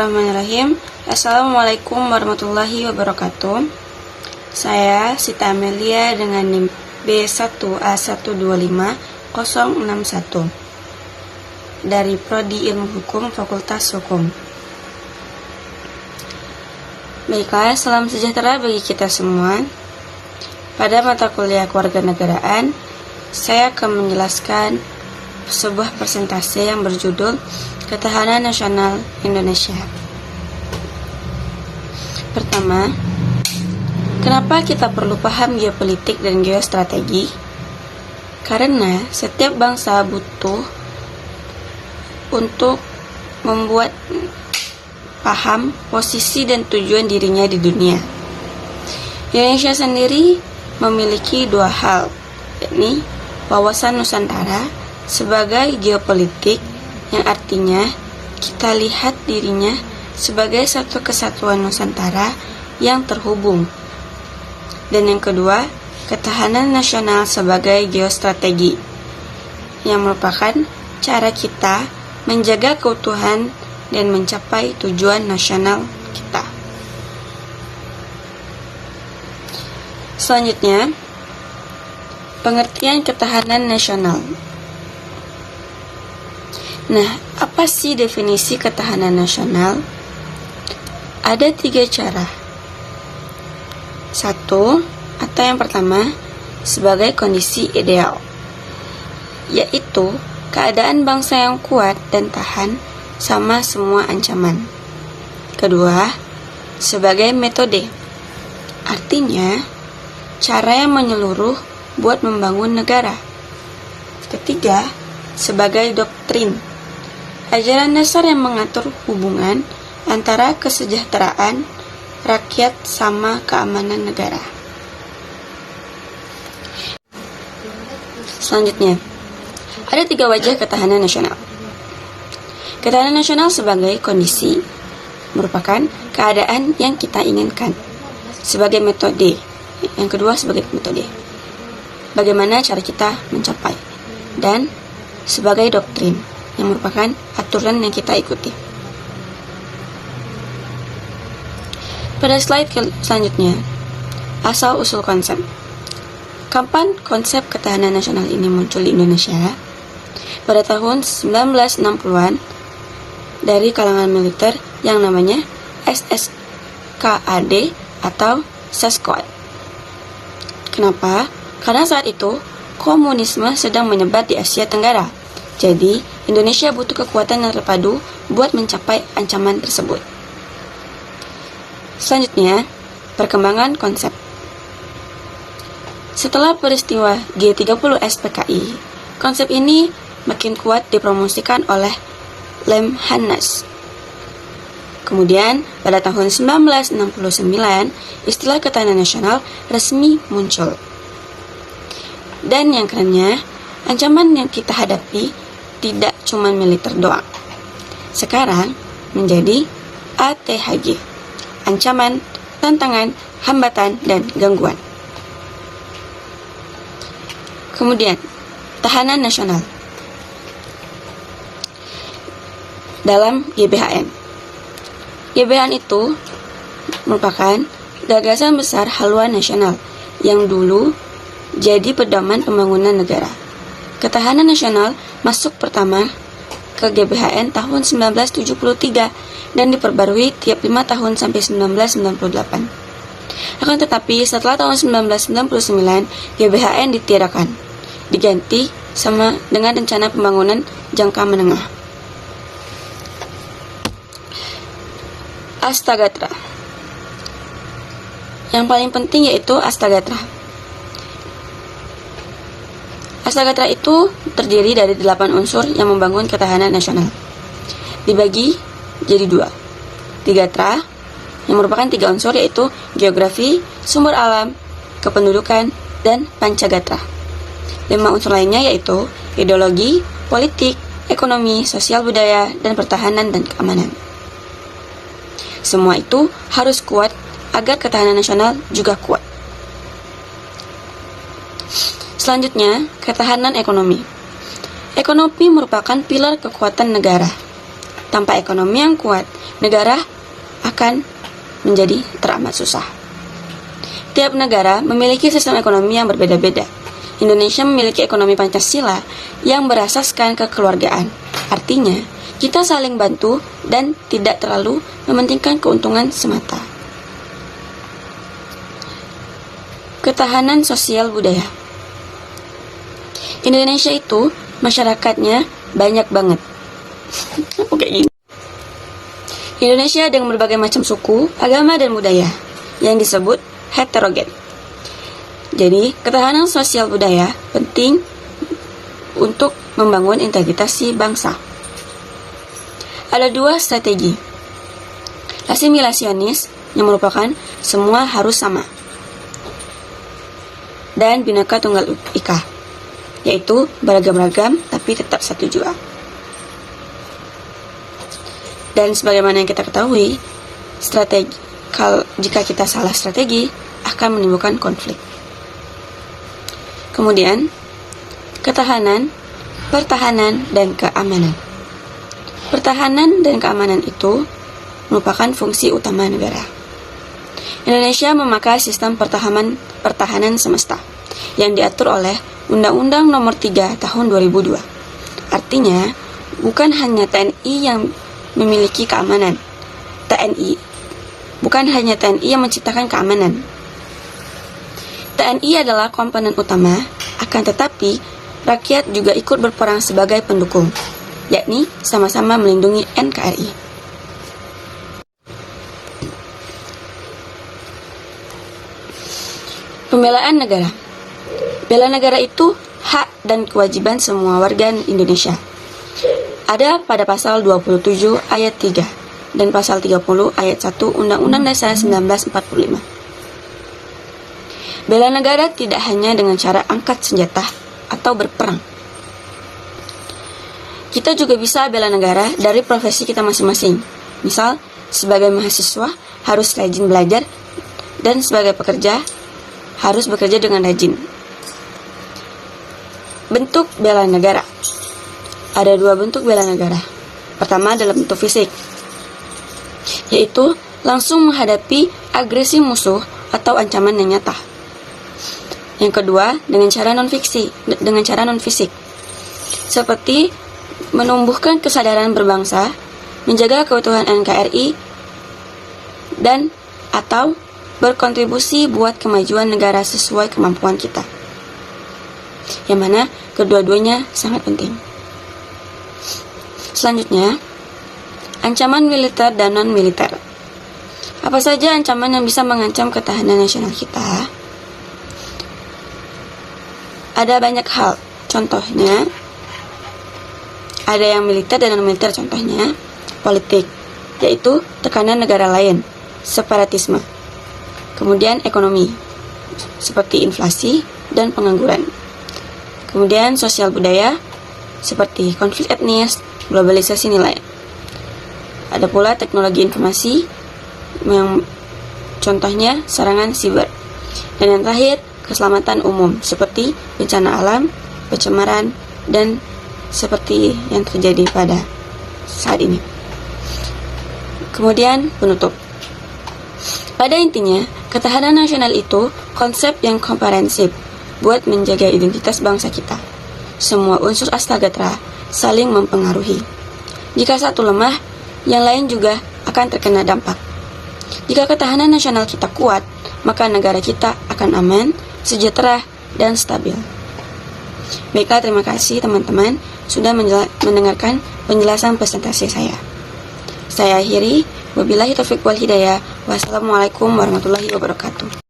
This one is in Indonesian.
Bismillahirrahmanirrahim. Assalamualaikum warahmatullahi wabarakatuh. Saya Sita Amelia dengan NIM B1A125061 dari Prodi Ilmu Hukum Fakultas Hukum. Baiklah, salam sejahtera bagi kita semua. Pada mata kuliah kewarganegaraan, saya akan menjelaskan sebuah presentasi yang berjudul Ketahanan Nasional Indonesia. Pertama, kenapa kita perlu paham geopolitik dan geostrategi? Karena setiap bangsa butuh untuk membuat paham posisi dan tujuan dirinya di dunia. Indonesia sendiri memiliki dua hal, yakni wawasan Nusantara sebagai geopolitik, yang artinya kita lihat dirinya sebagai satu kesatuan Nusantara yang terhubung. Dan yang kedua, ketahanan nasional sebagai geostrategi, yang merupakan cara kita menjaga keutuhan dan mencapai tujuan nasional kita. Selanjutnya, pengertian ketahanan nasional. Nah, apa sih definisi ketahanan nasional? Ada 3 cara. 1, atau yang pertama, sebagai kondisi ideal, yaitu keadaan bangsa yang kuat dan tahan sama semua ancaman. Kedua, sebagai metode, artinya cara yang menyeluruh buat membangun negara. Ketiga, sebagai doktrin, ajaran dasar yang mengatur hubungan antara kesejahteraan rakyat sama keamanan negara. Selanjutnya, ada 3 wajah ketahanan nasional. Ketahanan nasional sebagai kondisi, merupakan keadaan yang kita inginkan. Sebagai metode, yang kedua sebagai metode, bagaimana cara kita mencapai. Dan sebagai doktrin, yang merupakan aturan yang kita ikuti. Pada slide selanjutnya, asal-usul konsep. Kapan konsep ketahanan nasional ini muncul di Indonesia? Pada tahun 1960-an, dari kalangan militer yang namanya SSKAD atau Seskoad. Kenapa? Karena saat itu komunisme sedang menyebar di Asia Tenggara. Jadi, Indonesia butuh kekuatan yang terpadu buat mencapai ancaman tersebut. Selanjutnya, perkembangan konsep. Setelah peristiwa G30 SPKI, konsep ini makin kuat dipromosikan oleh Lemhanas. Kemudian, pada tahun 1969, istilah ketahanan nasional resmi muncul. Dan yang kerennya, ancaman yang kita hadapi tidak cuma militer doang. Sekarang menjadi ATHG, ancaman, tantangan, hambatan, dan gangguan. Kemudian, tahanan nasional. Dalam GBHN. GBHN itu merupakan gagasan besar haluan nasional yang dulu jadi pedoman pembangunan negara. Ketahanan nasional masuk pertama ke GBHN tahun 1973 dan diperbarui tiap 5 tahun sampai 1998. Akan tetapi setelah tahun 1999, GBHN ditiadakan, diganti sama dengan rencana pembangunan jangka menengah. Astagatra. Yang paling penting yaitu Astagatra. Astagatra itu terdiri dari 8 unsur yang membangun ketahanan nasional. Dibagi jadi 2. Tigatra, yang merupakan 3 unsur yaitu geografi, sumber alam, kependudukan, dan pancagatra. 5 unsur lainnya yaitu ideologi, politik, ekonomi, sosial budaya, dan pertahanan dan keamanan. Semua itu harus kuat agar ketahanan nasional juga kuat. Selanjutnya, ketahanan ekonomi. Ekonomi merupakan pilar kekuatan negara. Tanpa ekonomi yang kuat, negara akan menjadi teramat susah. Tiap negara memiliki sistem ekonomi yang berbeda-beda. Indonesia memiliki ekonomi Pancasila yang berasaskan kekeluargaan. Artinya, kita saling bantu dan tidak terlalu mementingkan keuntungan semata. Ketahanan sosial budaya. Indonesia itu masyarakatnya banyak banget. Oke, gini. Indonesia dengan berbagai macam suku, agama, dan budaya yang disebut heterogen. Jadi, ketahanan sosial budaya penting untuk membangun integritas si bangsa. Ada dua strategi. Asimilasionis yang merupakan semua harus sama, dan Bhinneka Tunggal Ika, yaitu beragam-ragam tapi tetap satu jua. Dan sebagaimana yang kita ketahui, jika kita salah strategi akan menimbulkan konflik. Kemudian, ketahanan, pertahanan, dan keamanan. Pertahanan dan keamanan itu merupakan fungsi utama negara. Indonesia memakai sistem pertahanan semesta yang diatur oleh Undang-Undang Nomor 3 Tahun 2002. Artinya, bukan hanya TNI yang memiliki keamanan. Bukan hanya TNI yang menciptakan keamanan. TNI adalah komponen utama, akan tetapi rakyat juga ikut berperan sebagai pendukung, yakni sama-sama melindungi NKRI. Pembelaan negara. Bela negara itu hak dan kewajiban semua warga Indonesia. Ada pada pasal 27 ayat 3 dan pasal 30 ayat 1 Undang-Undang Dasar 1945. Bela negara tidak hanya dengan cara angkat senjata atau berperang. Kita juga bisa bela negara dari profesi kita masing-masing. Misal, sebagai mahasiswa harus rajin belajar, dan sebagai pekerja harus bekerja dengan rajin. Bentuk bela negara. Ada dua bentuk bela negara. Pertama dalam bentuk fisik, yaitu langsung menghadapi agresi musuh atau ancaman yang nyata. Yang kedua dengan cara non-fisik, seperti menumbuhkan kesadaran berbangsa, menjaga keutuhan NKRI, dan atau berkontribusi buat kemajuan negara sesuai kemampuan kita. Yang mana kedua-duanya sangat penting. Selanjutnya, ancaman militer dan non-militer. Apa saja ancaman yang bisa mengancam ketahanan nasional kita? Ada banyak hal. Contohnya, ada yang militer dan non-militer. Contohnya, politik, yaitu tekanan negara lain, separatisme. Kemudian ekonomi, seperti inflasi dan pengangguran. Kemudian sosial budaya, seperti konflik etnis, globalisasi nilai. Ada pula teknologi informasi, yang contohnya serangan siber. Dan yang terakhir, keselamatan umum, seperti bencana alam, pencemaran, dan seperti yang terjadi pada saat ini. Kemudian penutup. Pada intinya, ketahanan nasional itu konsep yang komprehensif buat menjaga identitas bangsa kita. Semua unsur Astagatra saling mempengaruhi. Jika satu lemah, yang lain juga akan terkena dampak. Jika ketahanan nasional kita kuat, maka negara kita akan aman, sejahtera, dan stabil. Baiklah, terima kasih teman-teman sudah mendengarkan penjelasan presentasi saya. Saya akhiri, wabillahi taufiq wal hidayah. Wassalamualaikum warahmatullahi wabarakatuh.